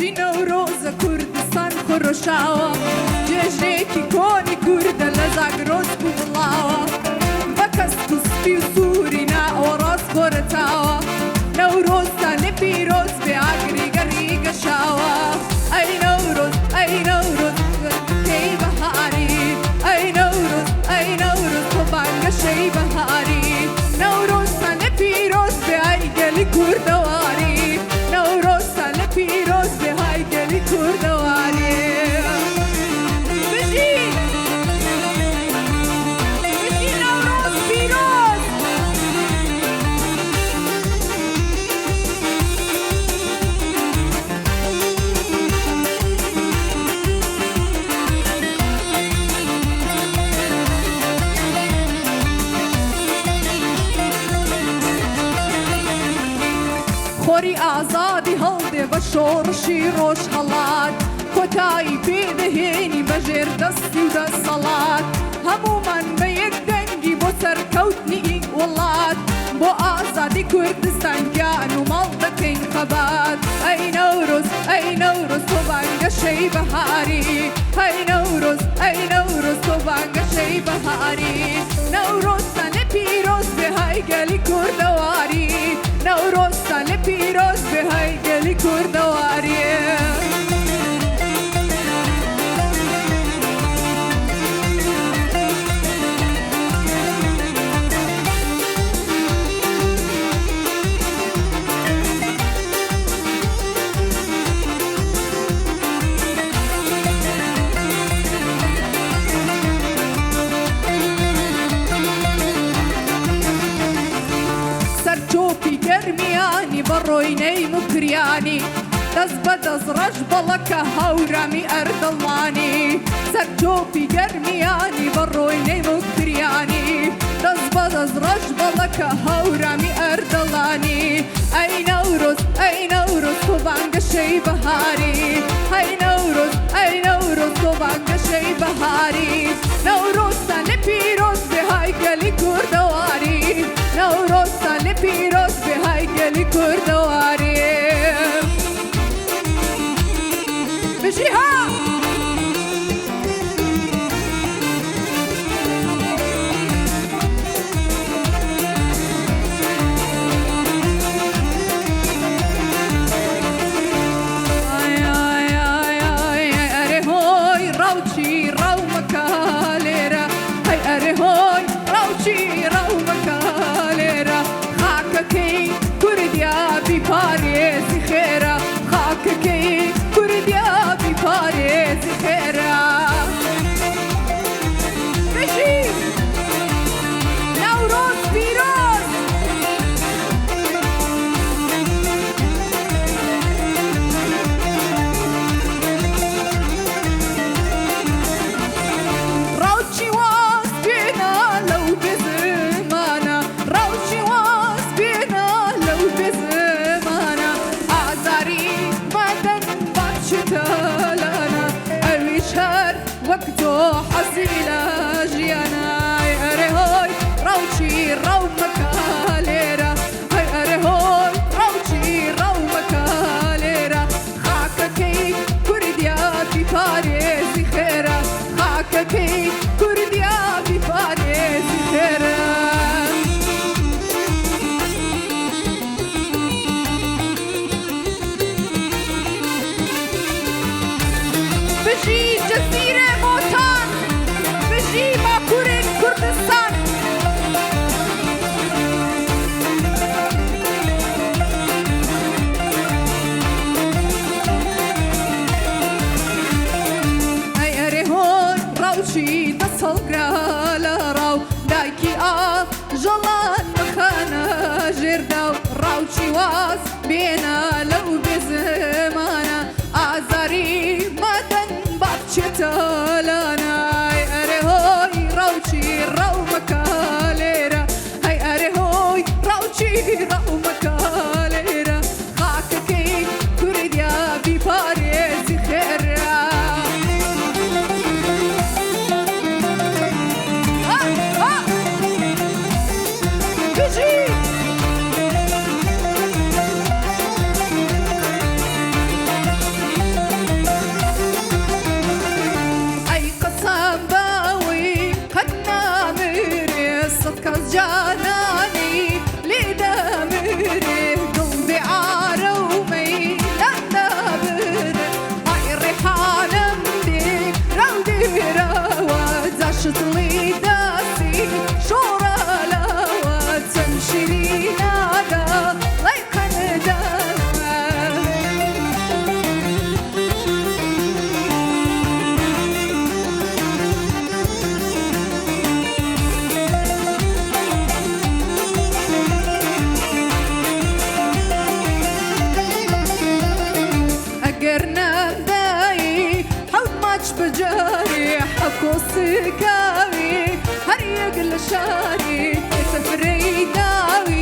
جی نوروز کردستان خورشاوا جشنی کی کنی کرد لزاگ روز بولاوا بکس کسبی سوری نا اوراس خورتاوا نوروز تن پیروز به آگری گری گشاوا ای نوروز کی بهاری ای نوروز تو بانگ شی بهاری نوروز تن پیروز به ای گلی کردواری نوروز تن پیروز به ای گلی کردواری بشی نوروز پیروز خوری آزادی هلده و شورشی روش هلات کتایی پیدهینی بجر دستی و دست صلات همو من به یک دنگی با سرکوتنی ولات با آزادی کردستان گان و مال بکن خبات ای نوروز تو بانگ شی بهاری ای نوروز تو بانگ شی بهاری نوروز تن پیروز به های گلی کردواری نوروز تن پیروز به های گلی کردواری سرچوپی گرمیانی بروینی مکریانی دست بدز رج بلکه هورامی اردلانی سرچوپی گرمیانی بروینی مکریانی دست بدز رج بلکه هورامی اردلانی ای نوروز تو بانگ شی بهاری ای نوروز تو بانگ شی بهاری نوروز تن پیروز به های گلی کردواری نوروز تن پیروز به های گلی کردواری بشی ها پاریزی خیره خاک کی کردیا بی پاریزی خیره بشی نوروز پیروز روچی واس بینا لو بزمانا روچی واس بینا لو بزمانا آزاری مدن بچتالانا اویشهر وقتو حزیلا جیانا اره های روچی رو مکالیرا اره های روچی رو مکالیرا خاککی کردیا بی پاریزی خیره خاککی کردیا بی پاریزی خیره بشی جزیره موتان بشی باکور کردستان ای اره هون روشی دستال گرالا رو دایکی آف جلان مخانا جردو روشی واس بینا لو بزمانا آزاری مدن بچتالانا ای اره هوی روچی رو مکالیرا ای اره هوی روچی رو مکالیرا خاککی کردیا بی پاریزی خیره بشی شطلي داسي شورا لا تمشي نادا ليقن داما أقرنا بداي حوت ماتش بجاري حكو سكاوي هريق الشاري سفري داوي